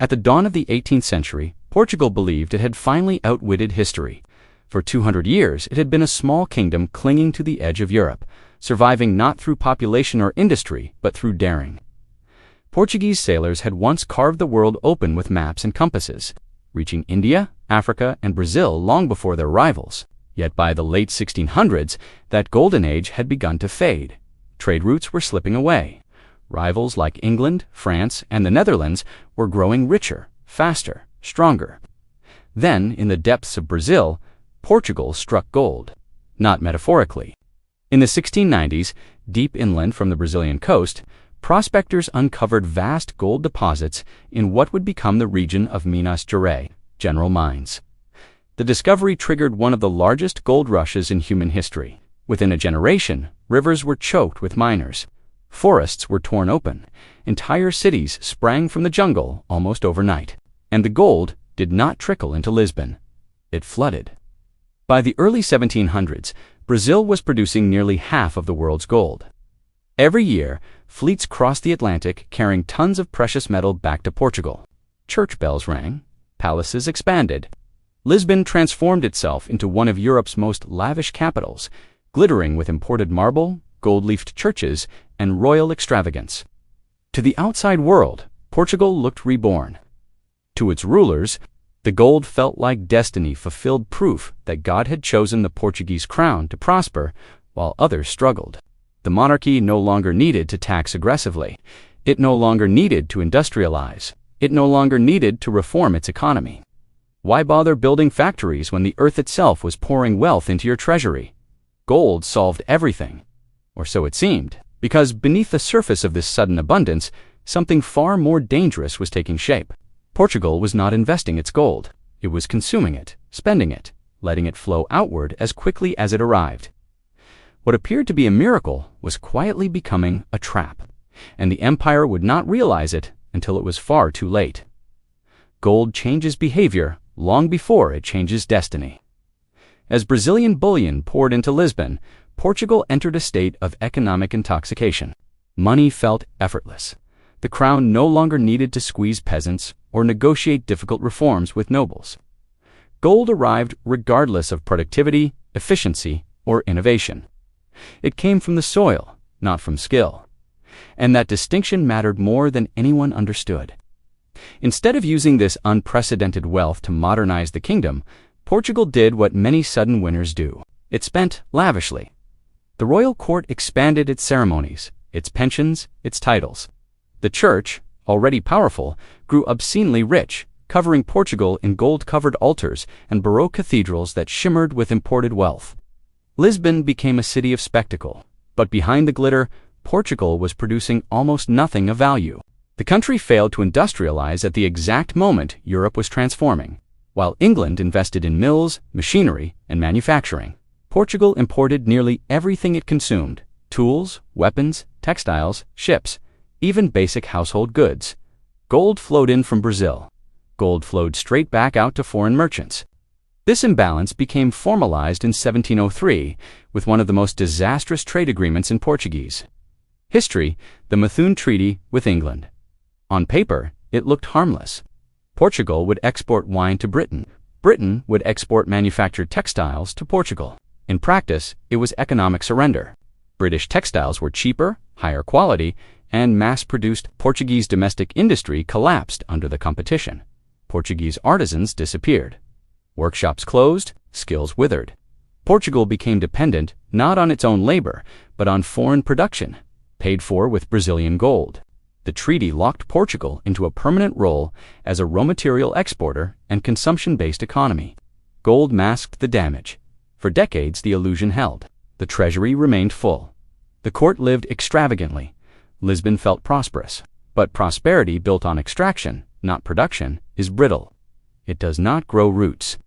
At the dawn of the 18th century, Portugal believed it had finally outwitted history. For 200 years, it had been a small kingdom clinging to the edge of Europe, surviving not through population or industry, but through daring. Portuguese sailors had once carved the world open with maps and compasses, reaching India, Africa, and Brazil long before their rivals. Yet by the late 1600s, that golden age had begun to fade. Trade routes were slipping away. Rivals like England, France, and the Netherlands were growing richer, faster, stronger. Then, in the depths of Brazil, Portugal struck gold. Not metaphorically. In the 1690s, deep inland from the Brazilian coast, prospectors uncovered vast gold deposits in what would become the region of Minas Gerais, General Mines. The discovery triggered one of the largest gold rushes in human history. Within a generation, rivers were choked with miners. Forests were torn open. Entire cities sprang from the jungle almost overnight. And the gold did not trickle into Lisbon. It flooded. By the early 1700s, Brazil was producing nearly half of the world's gold. Every year, fleets crossed the Atlantic carrying tons of precious metal back to Portugal. Church bells rang. Palaces expanded. Lisbon transformed itself into one of Europe's most lavish capitals, glittering with imported marble, gold-leafed churches, and royal extravagance. To the outside world, Portugal looked reborn. To its rulers, the gold felt like destiny-fulfilled proof that God had chosen the Portuguese crown to prosper while others struggled. The monarchy no longer needed to tax aggressively. It no longer needed to industrialize. It no longer needed to reform its economy. Why bother building factories when the earth itself was pouring wealth into your treasury? Gold solved everything. Or so it seemed, because beneath the surface of this sudden abundance, something far more dangerous was taking shape. Portugal was not investing its gold. It was consuming it, spending it, letting it flow outward as quickly as it arrived. What appeared to be a miracle was quietly becoming a trap, and the empire would not realize it until it was far too late. Gold changes behavior long before it changes destiny. As Brazilian bullion poured into Lisbon, Portugal entered a state of economic intoxication. Money felt effortless. The crown no longer needed to squeeze peasants or negotiate difficult reforms with nobles. Gold arrived regardless of productivity, efficiency, or innovation. It came from the soil, not from skill. And that distinction mattered more than anyone understood. Instead of using this unprecedented wealth to modernize the kingdom, Portugal did what many sudden winners do. It spent lavishly. The royal court expanded its ceremonies, its pensions, its titles. The church, already powerful, grew obscenely rich, covering Portugal in gold-covered altars and Baroque cathedrals that shimmered with imported wealth. Lisbon became a city of spectacle, but behind the glitter, Portugal was producing almost nothing of value. The country failed to industrialize at the exact moment Europe was transforming. While England invested in mills, machinery, and manufacturing, Portugal imported nearly everything it consumed: tools, weapons, textiles, ships, even basic household goods. Gold flowed in from Brazil. Gold flowed straight back out to foreign merchants. This imbalance became formalized in 1703 with one of the most disastrous trade agreements in Portuguese history, the Methuen Treaty with England. On paper, it looked harmless. Portugal would export wine to Britain. Britain would export manufactured textiles to Portugal. In practice, it was economic surrender. British textiles were cheaper, higher quality, and mass-produced. Portuguese domestic industry collapsed under the competition. Portuguese artisans disappeared. Workshops closed, skills withered. Portugal became dependent not on its own labor, but on foreign production, paid for with Brazilian gold. The treaty locked Portugal into a permanent role as a raw material exporter and consumption-based economy. Gold masked the damage. For decades, the illusion held. The treasury remained full. The court lived extravagantly. Lisbon felt prosperous. But prosperity built on extraction, not production, is brittle. It does not grow roots.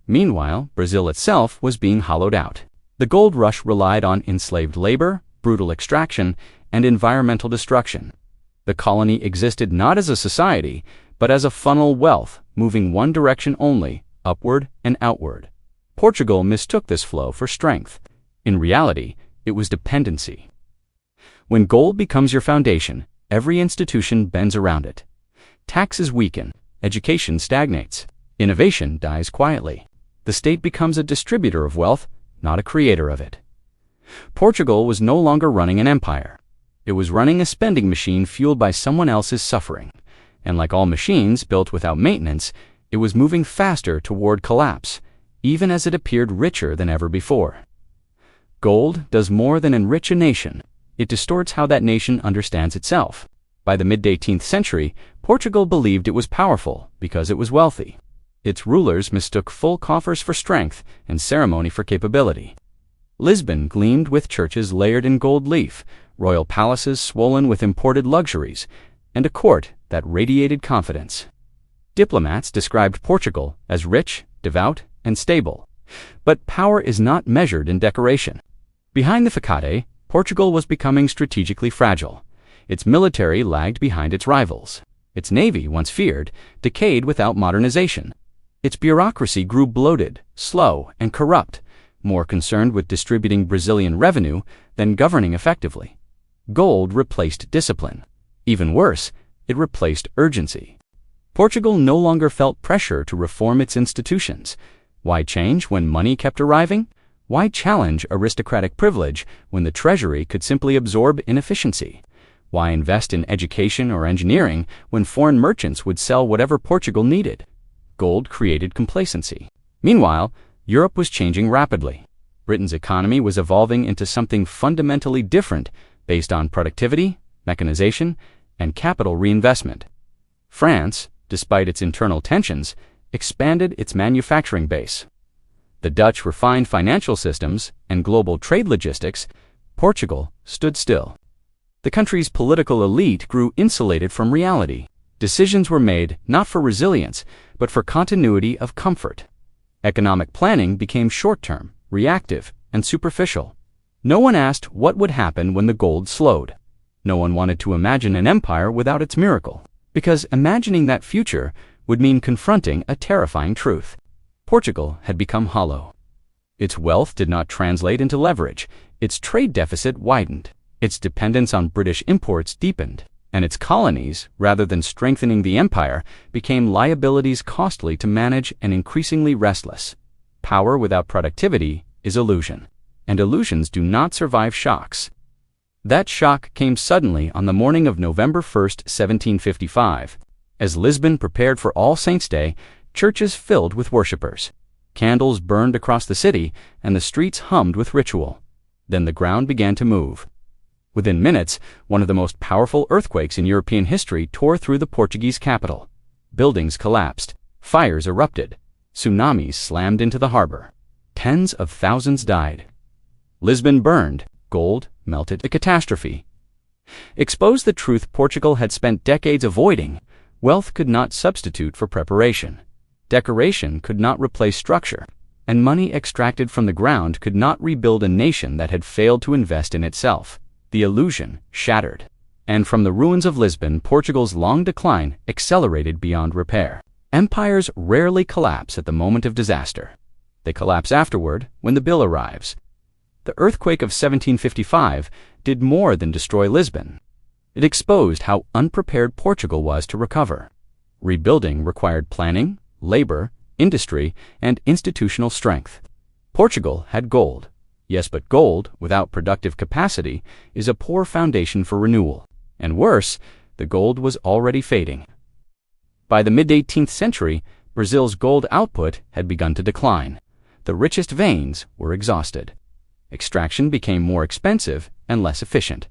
Meanwhile, Brazil itself was being hollowed out. The gold rush relied on enslaved labor, brutal extraction, and environmental destruction. The colony existed not as a society, but as a funnel wealth, moving one direction only, upward and outward. Portugal mistook this flow for strength. In reality, it was dependency. When gold becomes your foundation, every institution bends around it. Taxes weaken, education stagnates. Innovation dies quietly. The state becomes a distributor of wealth, not a creator of it. Portugal was no longer running an empire. It was running a spending machine fueled by someone else's suffering. And like all machines built without maintenance, it was moving faster toward collapse, even as it appeared richer than ever before. Gold does more than enrich a nation. It distorts how that nation understands itself. By the mid-18th century, Portugal believed it was powerful because it was wealthy. Its rulers mistook full coffers for strength and ceremony for capability. Lisbon gleamed with churches layered in gold leaf, royal palaces swollen with imported luxuries, and a court that radiated confidence. Diplomats described Portugal as rich, devout, and stable. But power is not measured in decoration. Behind the facade, Portugal was becoming strategically fragile. Its military lagged behind its rivals. Its navy, once feared, decayed without modernization. Its bureaucracy grew bloated, slow, and corrupt, more concerned with distributing Brazilian revenue than governing effectively. Gold replaced discipline. Even worse, it replaced urgency. Portugal no longer felt pressure to reform its institutions. Why change when money kept arriving? Why challenge aristocratic privilege when the treasury could simply absorb inefficiency? Why invest in education or engineering when foreign merchants would sell whatever Portugal needed? Gold created complacency. Meanwhile, Europe was changing rapidly. Britain's economy was evolving into something fundamentally different based on productivity, mechanization, and capital reinvestment. France, despite its internal tensions, expanded its manufacturing base. The Dutch refined financial systems and global trade logistics. Portugal stood still. The country's political elite grew insulated from reality. Decisions were made not for resilience, but for continuity of comfort. Economic planning became short-term, reactive, and superficial. No one asked what would happen when the gold slowed. No one wanted to imagine an empire without its miracle, because imagining that future would mean confronting a terrifying truth. Portugal had become hollow. Its wealth did not translate into leverage. Its trade deficit widened. Its dependence on British imports deepened. And its colonies, rather than strengthening the empire, became liabilities costly to manage and increasingly restless. Power without productivity is illusion, and illusions do not survive shocks. That shock came suddenly on the morning of November 1st, 1755. As Lisbon prepared for All Saints' Day, churches filled with worshippers. Candles burned across the city, and the streets hummed with ritual. Then the ground began to move. Within minutes, one of the most powerful earthquakes in European history tore through the Portuguese capital. Buildings collapsed, fires erupted, tsunamis slammed into the harbor. Tens of thousands died. Lisbon burned, gold melted. A catastrophe. Exposed the truth Portugal had spent decades avoiding. Wealth could not substitute for preparation. Decoration could not replace structure, and money extracted from the ground could not rebuild a nation that had failed to invest in itself. The illusion shattered. And from the ruins of Lisbon, Portugal's long decline accelerated beyond repair. Empires rarely collapse at the moment of disaster. They collapse afterward when the bill arrives. The earthquake of 1755 did more than destroy Lisbon. It exposed how unprepared Portugal was to recover. Rebuilding required planning, labor, industry, and institutional strength. Portugal had gold. Yes, but gold, without productive capacity, is a poor foundation for renewal. And worse, the gold was already fading. By the mid-18th century, Brazil's gold output had begun to decline. The richest veins were exhausted. Extraction became more expensive and less efficient.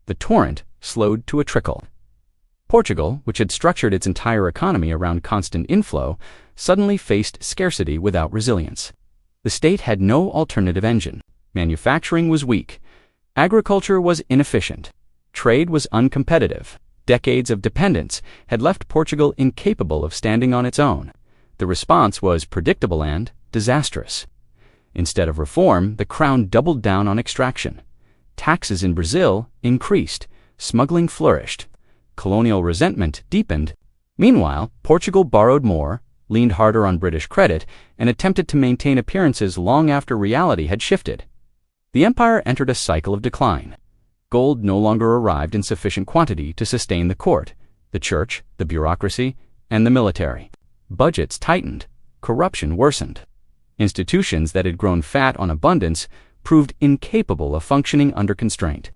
The torrent slowed to a trickle. Portugal, which had structured its entire economy around constant inflow, suddenly faced scarcity without resilience. The state had no alternative engine. Manufacturing was weak. Agriculture was inefficient. Trade was uncompetitive. Decades of dependence had left Portugal incapable of standing on its own. The response was predictable and disastrous. Instead of reform, the crown doubled down on extraction. Taxes in Brazil increased. Smuggling flourished. Colonial resentment deepened. Meanwhile, Portugal borrowed more, leaned harder on British credit, and attempted to maintain appearances long after reality had shifted. The empire entered a cycle of decline. Gold no longer arrived in sufficient quantity to sustain the court, the church, the bureaucracy, and the military. Budgets tightened, corruption worsened. Institutions that had grown fat on abundance proved incapable of functioning under constraint.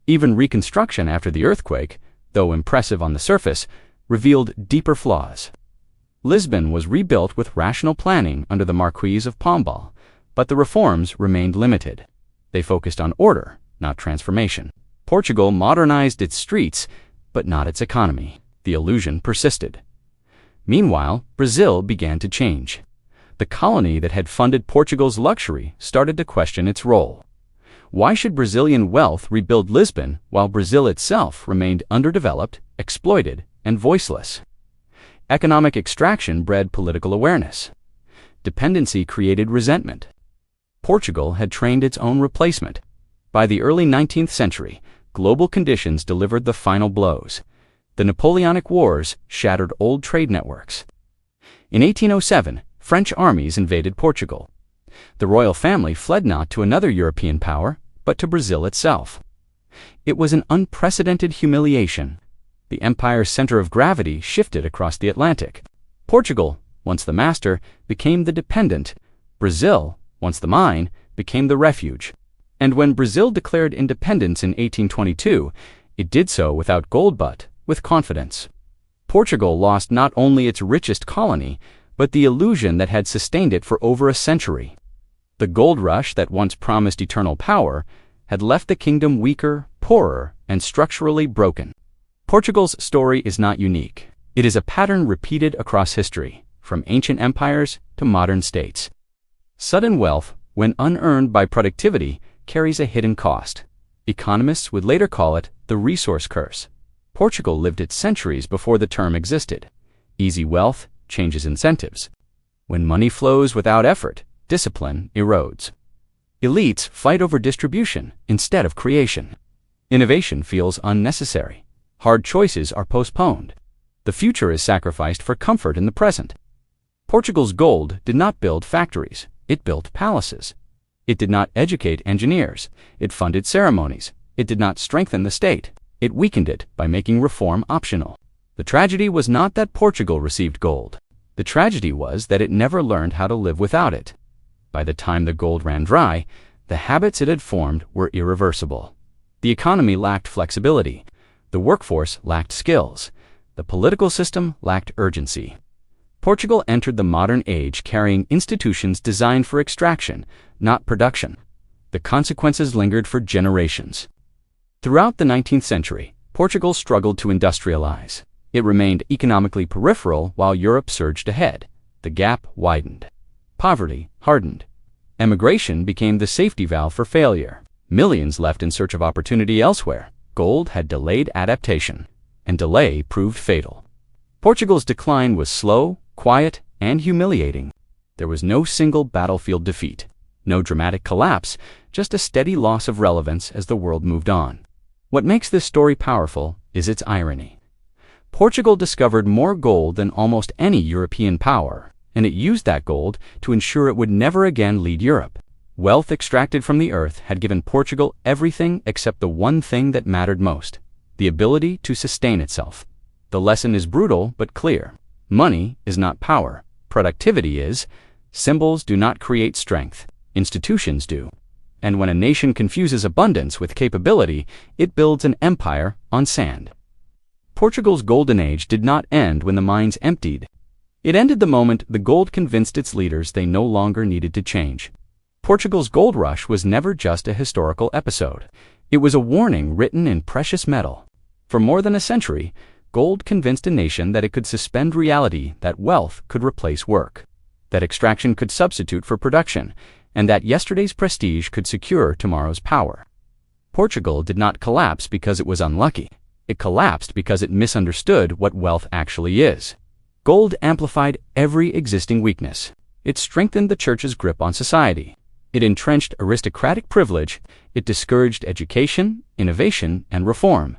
Even reconstruction after the earthquake, though impressive on the surface, revealed deeper flaws. Lisbon was rebuilt with rational planning under the Marquis of Pombal, but the reforms remained limited. They focused on order, not transformation. Portugal modernized its streets, but not its economy. The illusion persisted. Meanwhile, Brazil began to change. The colony that had funded Portugal's luxury started to question its role. Why should Brazilian wealth rebuild Lisbon while Brazil itself remained underdeveloped, exploited, and voiceless? Economic extraction bred political awareness. Dependency created resentment. Portugal had trained its own replacement. By the early 19th century, global conditions delivered the final blows. The Napoleonic Wars shattered old trade networks. In 1807, French armies invaded Portugal. The royal family fled not to another European power, but to Brazil itself. It was an unprecedented humiliation. The empire's center of gravity shifted across the Atlantic. Portugal, once the master, became the dependent. Brazil, once the mine, became the refuge. And when Brazil declared independence in 1822, it did so without gold but with confidence. Portugal lost not only its richest colony, but the illusion that had sustained it for over a century. The gold rush that once promised eternal power had left the kingdom weaker, poorer, and structurally broken. Portugal's story is not unique. It is a pattern repeated across history, from ancient empires to modern states. Sudden wealth, when unearned by productivity, carries a hidden cost. Economists would later call it the resource curse. Portugal lived it centuries before the term existed. Easy wealth changes incentives. When money flows without effort, discipline erodes. Elites fight over distribution instead of creation. Innovation feels unnecessary. Hard choices are postponed. The future is sacrificed for comfort in the present. Portugal's gold did not build factories, it built palaces. It did not educate engineers, it funded ceremonies. It did not strengthen the state, it weakened it by making reform optional. The tragedy was not that Portugal received gold. The tragedy was that it never learned how to live without it. By the time the gold ran dry, the habits it had formed were irreversible. The economy lacked flexibility. The workforce lacked skills. The political system lacked urgency. Portugal entered the modern age carrying institutions designed for extraction, not production. The consequences lingered for generations. Throughout the 19th century, Portugal struggled to industrialize. It remained economically peripheral while Europe surged ahead. The gap widened. Poverty hardened. Emigration became the safety valve for failure. Millions left in search of opportunity elsewhere. Gold had delayed adaptation, and delay proved fatal. Portugal's decline was slow, quiet, and humiliating. There was no single battlefield defeat, no dramatic collapse, just a steady loss of relevance as the world moved on. What makes this story powerful is its irony. Portugal discovered more gold than almost any European power, and it used that gold to ensure it would never again lead Europe. Wealth extracted from the earth had given Portugal everything except the one thing that mattered most: the ability to sustain itself. The lesson is brutal but clear. Money is not power. Productivity is. Symbols do not create strength. Institutions do. And when a nation confuses abundance with capability, it builds an empire on sand. Portugal's golden age did not end when the mines emptied. It ended the moment the gold convinced its leaders they no longer needed to change. Portugal's gold rush was never just a historical episode. It was a warning written in precious metal. For more than a century, gold convinced a nation that it could suspend reality, that wealth could replace work, that extraction could substitute for production, and that yesterday's prestige could secure tomorrow's power. Portugal did not collapse because it was unlucky. It collapsed because it misunderstood what wealth actually is. Gold amplified every existing weakness. It strengthened the church's grip on society. It entrenched aristocratic privilege. It discouraged education, innovation, and reform.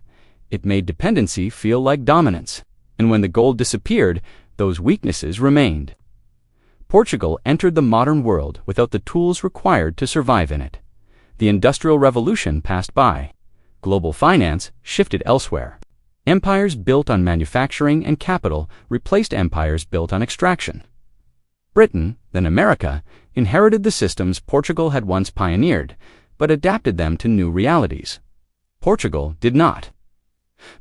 It made dependency feel like dominance. And when the gold disappeared, those weaknesses remained. Portugal entered the modern world without the tools required to survive in it. The Industrial Revolution passed by. Global finance shifted elsewhere. Empires built on manufacturing and capital replaced empires built on extraction. Britain, then America, inherited the systems Portugal had once pioneered, but adapted them to new realities. Portugal did not.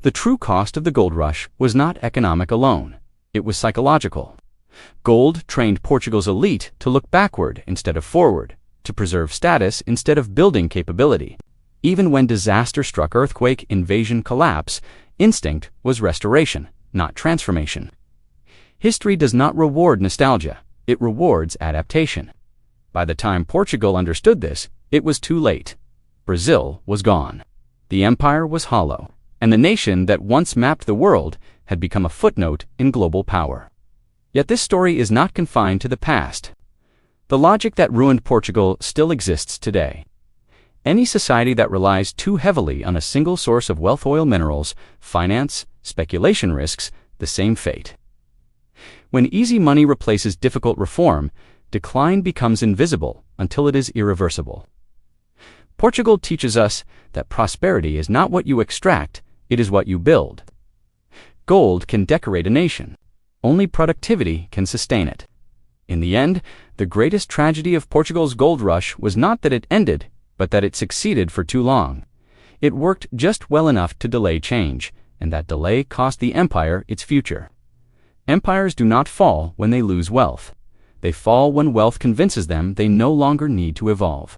The true cost of the gold rush was not economic alone. It was psychological. Gold trained Portugal's elite to look backward instead of forward, to preserve status instead of building capability. Even when disaster struck, earthquake, invasion, collapse, instinct was restoration, not transformation. History does not reward nostalgia. It rewards adaptation. By the time Portugal understood this, it was too late. Brazil was gone. The empire was hollow, and the nation that once mapped the world had become a footnote in global power. Yet this story is not confined to the past. The logic that ruined Portugal still exists today. Any society that relies too heavily on a single source of wealth, oil, minerals, finance, speculation, risks the same fate. When easy money replaces difficult reform, decline becomes invisible until it is irreversible. Portugal teaches us that prosperity is not what you extract, it is what you build. Gold can decorate a nation. Only productivity can sustain it. In the end, the greatest tragedy of Portugal's gold rush was not that it ended, but that it succeeded for too long. It worked just well enough to delay change, and that delay cost the empire its future. Empires do not fall when they lose wealth. They fall when wealth convinces them they no longer need to evolve.